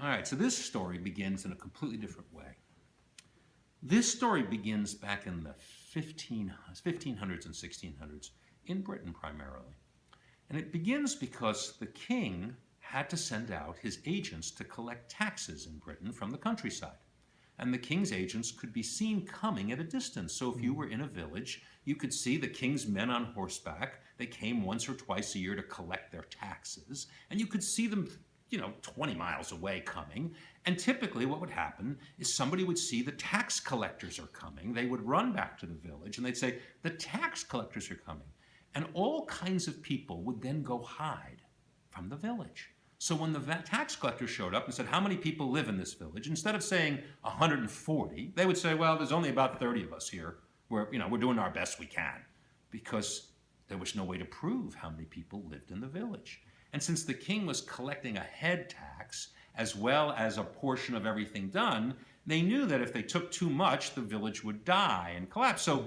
All right, so this story begins in a completely different way. This story begins back in the 1500s and 1600s, in Britain primarily. And it begins because the king had to send out his agents to collect taxes in Britain from the countryside. And the king's agents could be seen coming at a distance. So if you were in a village, you could see the king's men on horseback. They came once or twice a year to collect their taxes. And you could see them 20 miles away coming. And typically what would happen is somebody would see the tax collectors are coming. They would run back to the village and they'd say, the tax collectors are coming. And all kinds of people would then go hide from the village. So when the tax collector showed up and said, how many people live in this village? Instead of saying 140, they would say, well, there's only about 30 of us here. We're doing our best we can, because there was no way to prove how many people lived in the village. And since the king was collecting a head tax as well as a portion of everything done, they knew that if they took too much, the village would die and collapse. So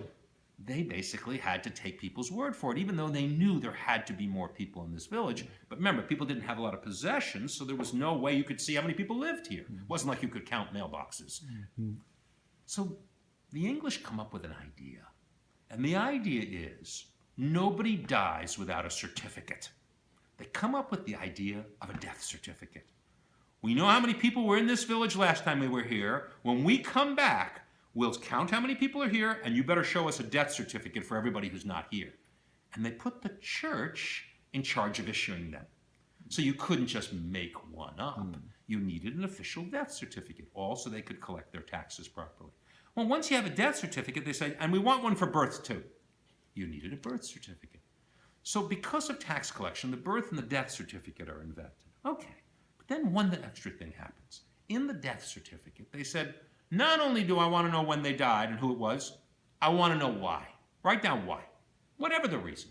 they basically had to take people's word for it, even though they knew there had to be more people in this village. But remember, people didn't have a lot of possessions, so there was no way you could see how many people lived here. It wasn't like you could count mailboxes. So the English come up with an idea. And the idea is, nobody dies without a certificate. They come up with the idea of a death certificate. We know how many people were in this village last time we were here. When we come back, we'll count how many people are here, and you better show us a death certificate for everybody who's not here. And they put the church in charge of issuing them. So you couldn't just make one up. You needed an official death certificate, all so they could collect their taxes properly. Well, once you have a death certificate, they say, and we want one for birth too. You needed a birth certificate. So because of tax collection, the birth and the death certificate are invented. Okay, but then one extra thing happens. In the death certificate, they said, not only do I want to know when they died and who it was, I want to know why. Write down why, whatever the reason.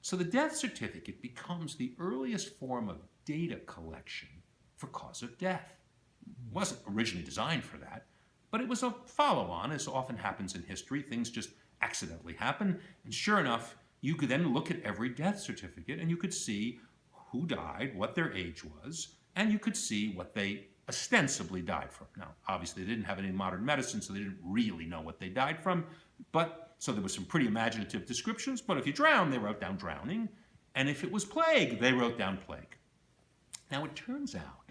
So the death certificate becomes the earliest form of data collection for cause of death. It wasn't originally designed for that, but it was a follow-on, as often happens in history. Things just accidentally happen, and sure enough, you could then look at every death certificate and you could see who died, what their age was, and you could see what they ostensibly died from. Now, obviously, they didn't have any modern medicine, so they didn't really know what they died from, so there was some pretty imaginative descriptions, but if you drowned, they wrote down drowning, and if it was plague, they wrote down plague. Now, it turns out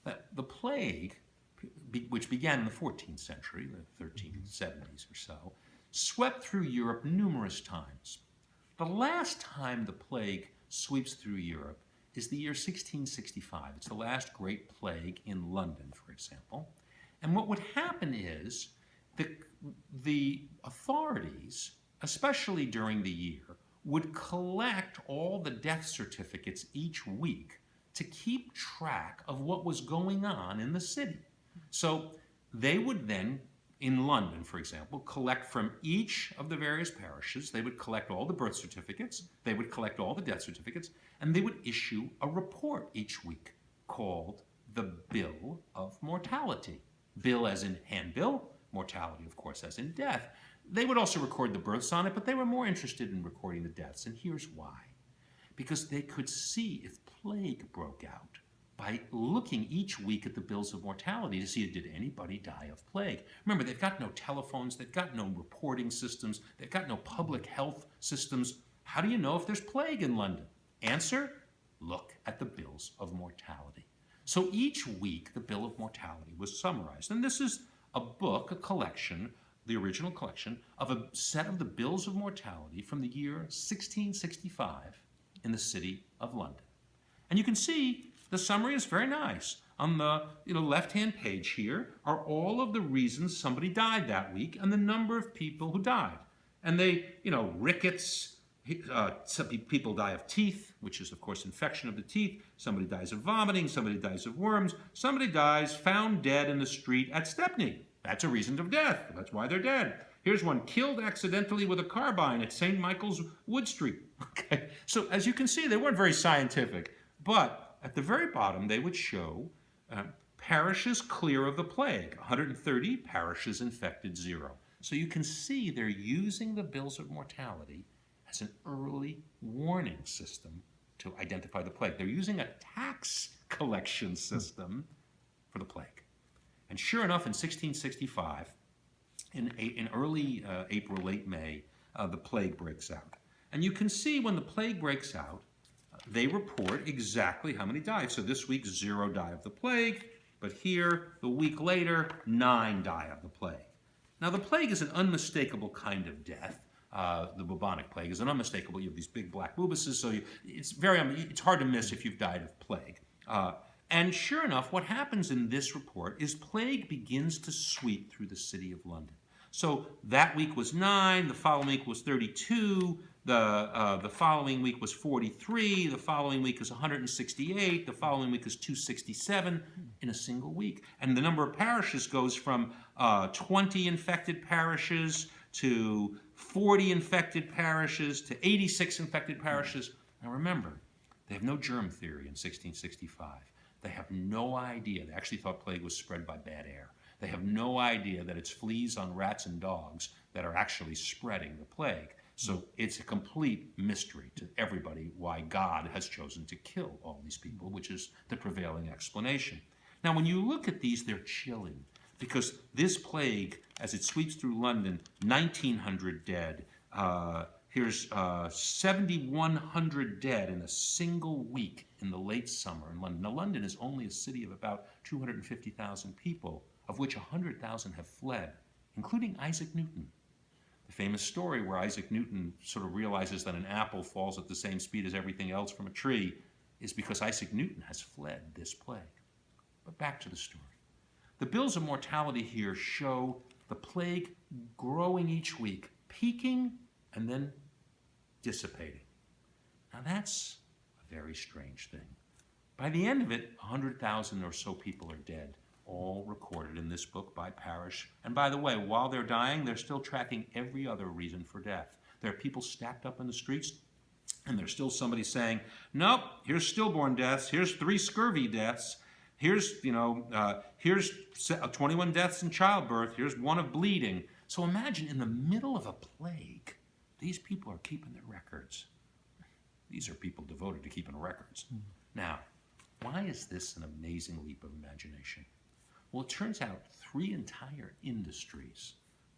that the plague, which began in the 14th century, the 1370s or so, swept through Europe numerous times. The last time the plague sweeps through Europe is the year 1665. It's the last great plague in London, for example. And what would happen is the authorities, especially during the year, would collect all the death certificates each week to keep track of what was going on in the city. So they would then, in London, for example, collect from each of the various parishes. They would collect all the birth certificates, they would collect all the death certificates, and they would issue a report each week called the Bill of Mortality. Bill as in handbill, mortality, of course, as in death. They would also record the births on it, but they were more interested in recording the deaths, and here's why. Because they could see if plague broke out by looking each week at the Bills of Mortality to see, did anybody die of plague? Remember, they've got no telephones, they've got no reporting systems, they've got no public health systems. How do you know if there's plague in London? Answer, look at the Bills of Mortality. So each week, the Bill of Mortality was summarized. And this is a book, a collection, the original collection, of a set of the Bills of Mortality from the year 1665 in the city of London. And you can see the summary is very nice. On the left-hand page here are all of the reasons somebody died that week and the number of people who died. And they, rickets, some people die of teeth, which is, of course, infection of the teeth. Somebody dies of vomiting. Somebody dies of worms. Somebody dies found dead in the street at Stepney. That's a reason of death. That's why they're dead. Here's one, killed accidentally with a carbine at St. Michael's Wood Street. Okay, so as you can see, they weren't very scientific, but at the very bottom, they would show parishes clear of the plague, 130 parishes infected, 0. So you can see they're using the Bills of Mortality as an early warning system to identify the plague. They're using a tax collection system for the plague. And sure enough, in 1665, in early April, late May, the plague breaks out. And you can see when the plague breaks out, they report exactly how many died. So this week, 0 die of the plague, but here, the week later, 9 die of the plague. Now, the plague is an unmistakable kind of death. The bubonic plague is an unmistakable. You have these big black bubuses, so it's hard to miss if you've died of plague. And sure enough, what happens in this report is plague begins to sweep through the city of London. So that week was 9, the following week was 32, the following week was 43, the following week is 168, the following week is 267 in a single week. And the number of parishes goes from 20 infected parishes to 40 infected parishes to 86 infected parishes. Now remember, they have no germ theory in 1665. They have no idea. They actually thought plague was spread by bad air. They have no idea that it's fleas on rats and dogs that are actually spreading the plague. So it's a complete mystery to everybody why God has chosen to kill all these people, which is the prevailing explanation. Now, when you look at these, they're chilling, because this plague, as it sweeps through London, 1,900 dead. Here's 7,100 dead in a single week in the late summer in London. Now, London is only a city of about 250,000 people, of which 100,000 have fled, including Isaac Newton. The famous story where Isaac Newton sort of realizes that an apple falls at the same speed as everything else from a tree is because Isaac Newton has fled this plague. But back to the story. The Bills of Mortality here show the plague growing each week, peaking and then dissipating. Now that's a very strange thing. By the end of it, 100,000 or so people are dead, all recorded in this book by parish. And by the way, while they're dying, they're still tracking every other reason for death. There are people stacked up in the streets, and there's still somebody saying, nope, here's stillborn deaths, here's 3 scurvy deaths, here's 21 deaths in childbirth, here's 1 of bleeding. So imagine in the middle of a plague, these people are keeping their records. These are people devoted to keeping records. Now, why is this an amazing leap of imagination? Well, it turns out 3 entire industries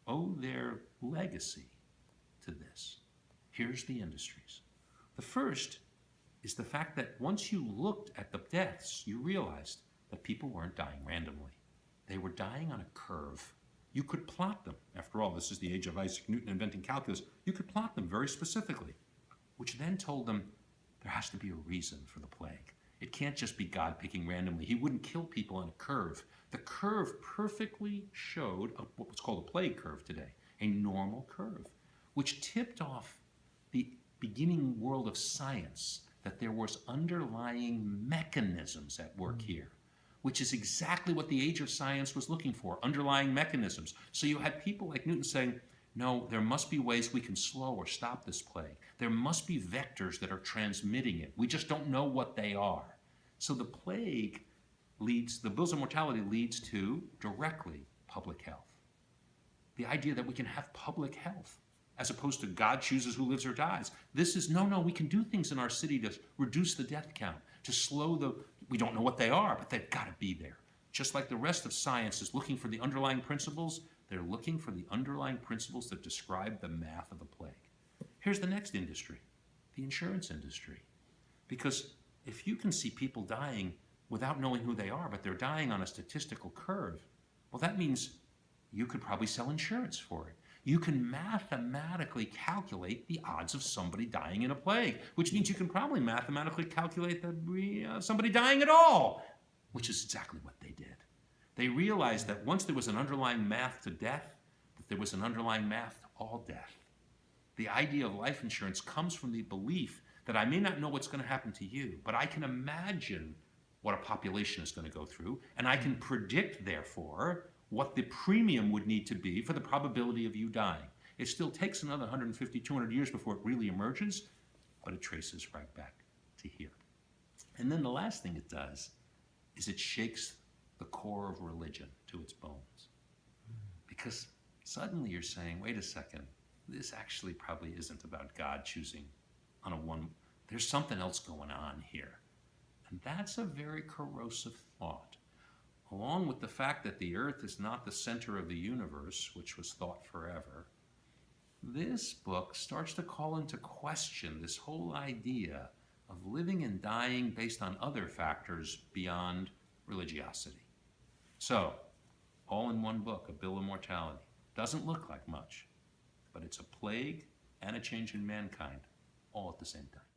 owe their legacy to this. Here's the industries. The first is the fact that once you looked at the deaths, you realized that people weren't dying randomly. They were dying on a curve. You could plot them. After all, this is the age of Isaac Newton inventing calculus. You could plot them very specifically, which then told them there has to be a reason for the plague. It can't just be God picking randomly. He wouldn't kill people on a curve. The curve perfectly showed what's called a plague curve today, a normal curve, which tipped off the beginning world of science that there was underlying mechanisms at work here, which is exactly what the age of science was looking for, underlying mechanisms. So you had people like Newton saying, no, there must be ways we can slow or stop this plague. There must be vectors that are transmitting it. We just don't know what they are. So the plague the Bills of Mortality leads to, directly, public health. The idea that we can have public health, as opposed to God chooses who lives or dies. This is, no, we can do things in our city to reduce the death count, to slow we don't know what they are, but they've got to be there. Just like the rest of science is looking for the underlying principles, they're looking for the underlying principles that describe the math of the plague. Here's the next industry, the insurance industry. Because if you can see people dying without knowing who they are, but they're dying on a statistical curve, well, that means you could probably sell insurance for it. You can mathematically calculate the odds of somebody dying in a plague, which means you can probably mathematically calculate somebody dying at all, which is exactly what they did. They realized that once there was an underlying math to death, that there was an underlying math to all death. The idea of life insurance comes from the belief that I may not know what's going to happen to you, but I can imagine what a population is going to go through, and I can predict, therefore, what the premium would need to be for the probability of you dying. It still takes another 150, 200 years before it really emerges, but it traces right back to here. And then the last thing it does is it shakes the core of religion to its bones. Because suddenly you're saying, wait a second, this actually probably isn't about God choosing on a one. There's something else going on here. And that's a very corrosive thought. along with the fact that the earth is not the center of the universe, which was thought forever, this book starts to call into question this whole idea of living and dying based on other factors beyond religiosity. So, all in one book, A Bill of Mortality. Doesn't look like much, but it's a plague and a change in mankind, all at the same time.